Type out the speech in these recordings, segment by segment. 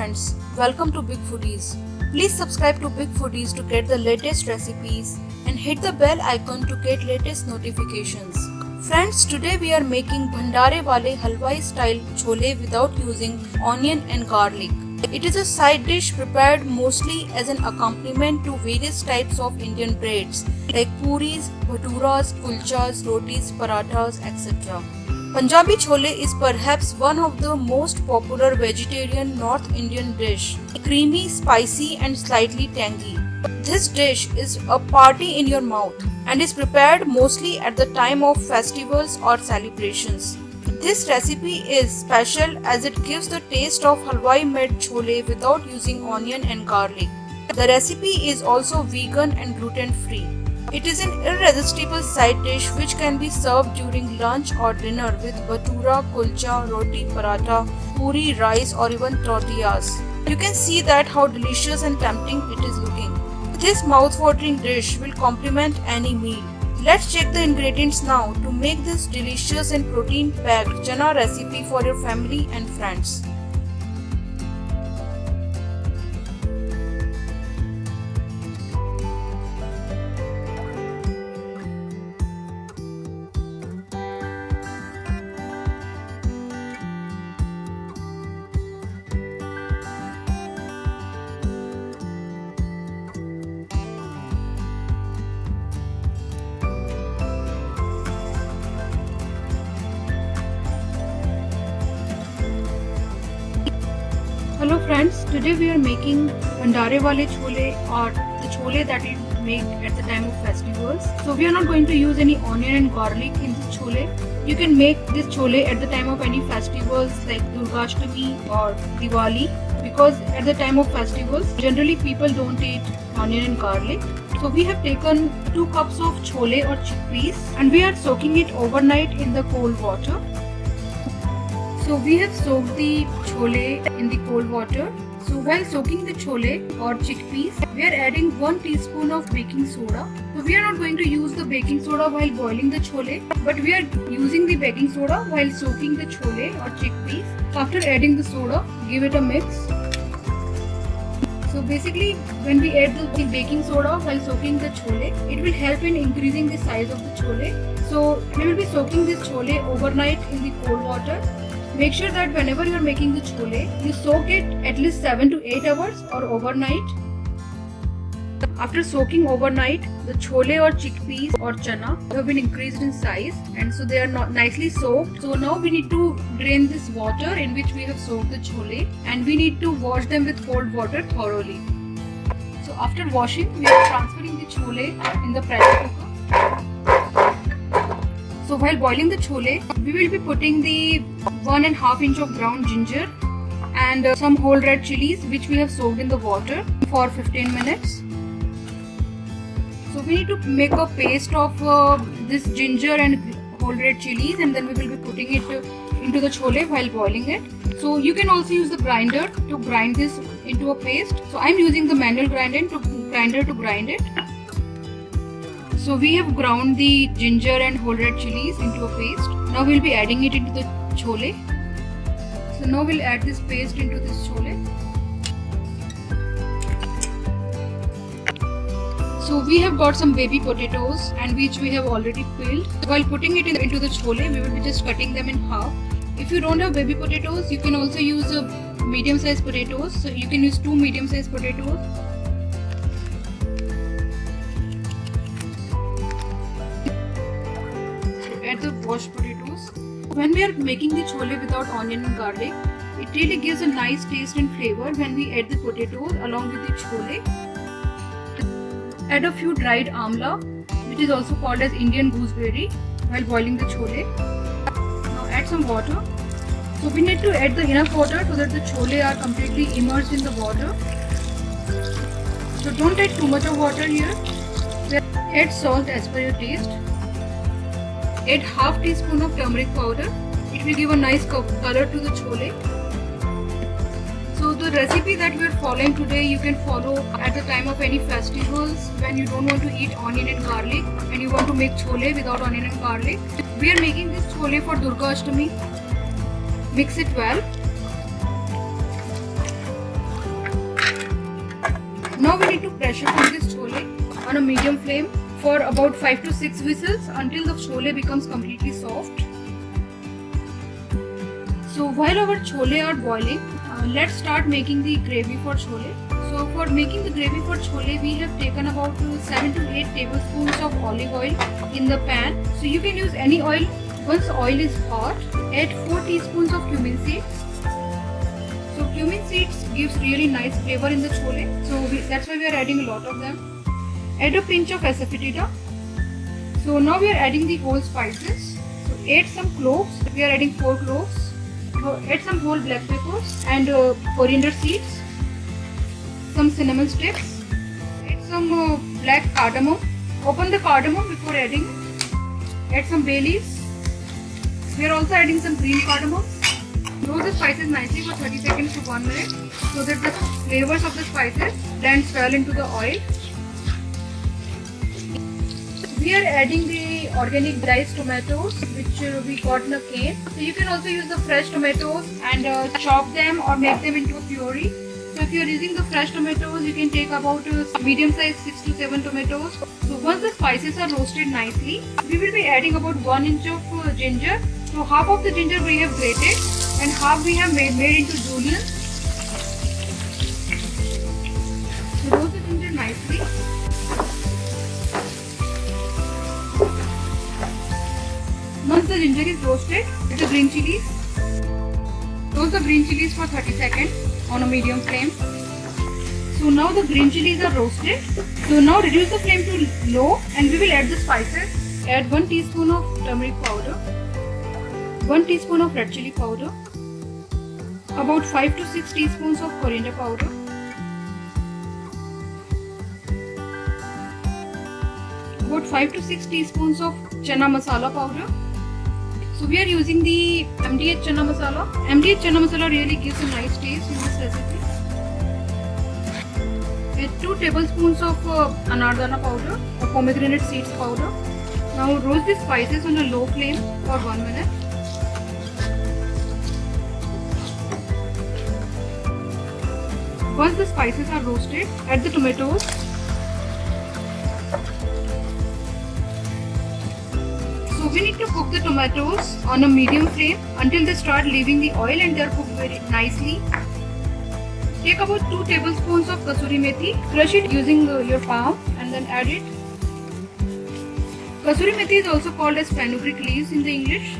friends, welcome to Big Foodies. Please subscribe to Big Foodies to get the latest recipes and hit the bell icon to get latest notifications. Friends, today we are making Bhandare Wale Halwai style chole without using onion and garlic. It is a side dish prepared mostly as an accompaniment to various types of Indian breads like puris, bhaturas, kulchas, rotis, parathas, etc. Punjabi chole is perhaps one of the most popular vegetarian North Indian dish, creamy, spicy and slightly tangy. This dish is a party in your mouth and is prepared mostly at the time of festivals or celebrations. This recipe is special as it gives the taste of halwai made chole without using onion and garlic. The recipe is also vegan and gluten free. It is an irresistible side dish which can be served during lunch or dinner with bhatura, kulcha, roti, paratha, puri, rice or even tortillas. You can see that how delicious and tempting it is looking. This mouth-watering dish will complement any meal. Let's check the ingredients now to make this delicious and protein-packed chana recipe for your family and friends. Hello friends, today we are making Bhandare Wale chole or the chole that we make at the time of festivals. So we are not going to use any onion and garlic in this chole. You can make this chole at the time of any festivals like Durgashtami or Diwali, because at the time of festivals generally people don't eat onion and garlic. So we have taken 2 cups of chole or chickpeas and we are soaking it overnight in the cold water. So we have soaked the chole in the cold water. So while soaking the chole or chickpeas, we are adding 1 teaspoon of baking soda. So we are not going to use the baking soda while boiling the chole, but we are using the baking soda while soaking the chole or chickpeas. After adding the soda, give it a mix. So basically, when we add the baking soda while soaking the chole, it will help in increasing the size of the chole. So we will be soaking this chole overnight in the cold water. Make sure that whenever you are making the chole, you soak it at least 7 to 8 hours or overnight. After soaking overnight, the chole or chickpeas or chana have been increased in size and so they are not nicely soaked. So now we need to drain this water in which we have soaked the chole and we need to wash them with cold water thoroughly. So after washing, we are transferring the chole in the pressure cooker. So while boiling the chole, we will be putting the 1.5 inch of ground ginger and some whole red chilies which we have soaked in the water for 15 minutes. So we need to make a paste of this ginger and whole red chilies and then we will be putting it into the chole while boiling it. So you can also use the grinder to grind this into a paste. So I am using the manual grinder to grind it. So we have ground the ginger and whole red chilies into a paste. Now we will be adding it into the chole. So now we'll add this paste into this chole. So we have got some baby potatoes and which we have already peeled. While putting it into the chole, we will be just cutting them in half. If you don't have baby potatoes, you can also use medium-sized potatoes. So you can use 2 medium-sized potatoes. Add the washed potatoes. When we are making the chole without onion and garlic, it really gives a nice taste and flavor when we add the potatoes along with the chole. Add a few dried amla, which is also called as Indian gooseberry, while boiling the chole. Now add some water. So we need to add the enough water so that the chole are completely immersed in the water. So don't add too much of water here. Add salt as per your taste. Add half teaspoon of turmeric powder. It will give a nice color to the chole. So the recipe that we are following today, you can follow at the time of any festivals when you don't want to eat onion and garlic and you want to make chole without onion and garlic. We are making this chole for Durgashtami. Mix it well. pressure cook this chole on a medium flame for about 5 to 6 whistles until the chole becomes completely soft. So while our chole are boiling, let's start making the gravy for chole. So for making the gravy for chole, we have taken about 7 to 8 tablespoons of olive oil in the pan. So you can use any oil. Once oil is hot, add 4 teaspoons of cumin seeds. So cumin seeds gives really nice flavor in the chole. So that's why we are adding a lot of them. Add a pinch of asafoetida. So now we are adding the whole spices. So add some cloves. We are adding 4 cloves. So add some whole black peppers and coriander seeds. Some cinnamon sticks. Add some black cardamom. Open the cardamom before adding. Add some bay leaves. We are also adding some green cardamom. Roast the spices nicely for 30 seconds to 1 minute so that the flavors of the spices blend well into the oil. We are adding the organic diced tomatoes which we got in a can. So you can also use the fresh tomatoes and chop them or make them into a puree. So if you are using the fresh tomatoes, you can take about medium size 6 to 7 tomatoes. So once the spices are roasted nicely, we will be adding about 1 inch of ginger. So half of the ginger we have grated and half we have made into julienne. So roast the ginger nicely. Once the ginger is roasted, add the green chilies. Roast the green chilies for 30 seconds on a medium flame. So now the green chilies are roasted. So now reduce the flame to low and we will add the spices. Add 1 teaspoon of turmeric powder, 1 teaspoon of red chili powder, about 5 to 6 teaspoons of coriander powder, about 5 to 6 teaspoons of chana masala powder. So we are using the MDH chana masala. MDH chana masala really gives a nice taste in this recipe. Add 2 tablespoons of anardana powder or pomegranate seeds powder. Now roast the spices on a low flame for 1 minute. Once the spices are roasted, add the tomatoes. So we need to cook the tomatoes on a medium flame until they start leaving the oil and they are cooked very nicely. Take about 2 tablespoons of kasuri methi, crush it using your palm and then add it. Kasuri methi is also called as fenugreek leaves in the English.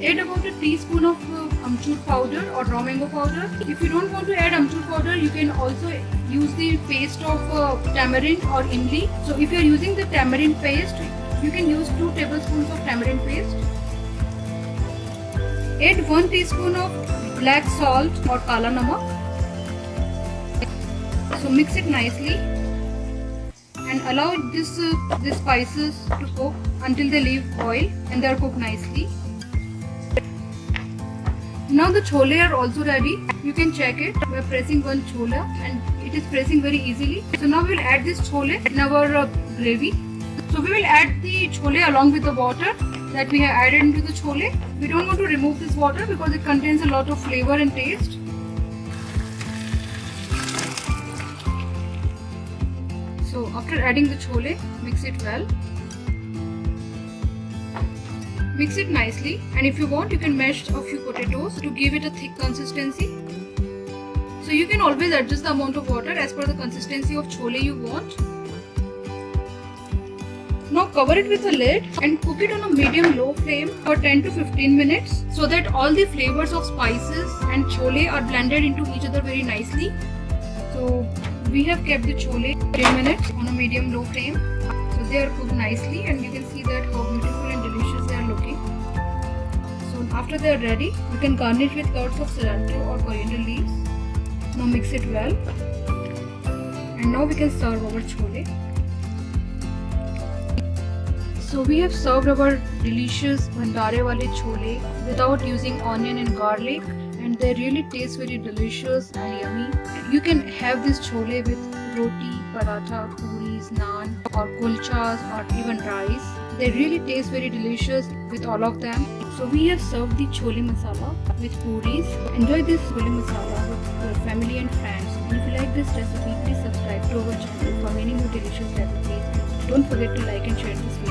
Add about a teaspoon of amchur powder or raw mango powder. If you don't want to add amchur powder, you can also use the paste of tamarind or imli. So if you are using the tamarind paste, you can use 2 tablespoons of tamarind paste. Add 1 teaspoon of black salt or kala namak. So mix it nicely and allow these spices to cook until they leave oil and they are cooked nicely. Now the chole are also ready. You can check it by pressing one chola and it is pressing very easily. So now we will add this chole in our gravy. So we will add the chole along with the water that we have added into the chole. We don't want to remove this water because it contains a lot of flavor and taste. So after adding the chole, mix it well. Mix it nicely, and if you want, you can mash a few potatoes to give it a thick consistency. So you can always adjust the amount of water as per the consistency of chole you want. Now cover it with a lid and cook it on a medium-low flame for 10 to 15 minutes so that all the flavors of spices and chole are blended into each other very nicely. So we have kept the chole 10 minutes on a medium-low flame. So they are cooked nicely and you can see that how beautiful and delicious they are looking. So after they are ready, you can garnish with lots of cilantro or coriander leaves. Now mix it well. And now we can serve our chole. So we have served our delicious bhandare wale chole without using onion and garlic, and they really taste very delicious and yummy. You can have this chole with roti, paratha, puris, naan or kulchas or even rice. They really taste very delicious with all of them. So we have served the chole masala with puris. Enjoy this chole masala with your family and friends. And if you like this recipe, please subscribe to our channel for many more delicious recipes. Don't forget to like and share this video.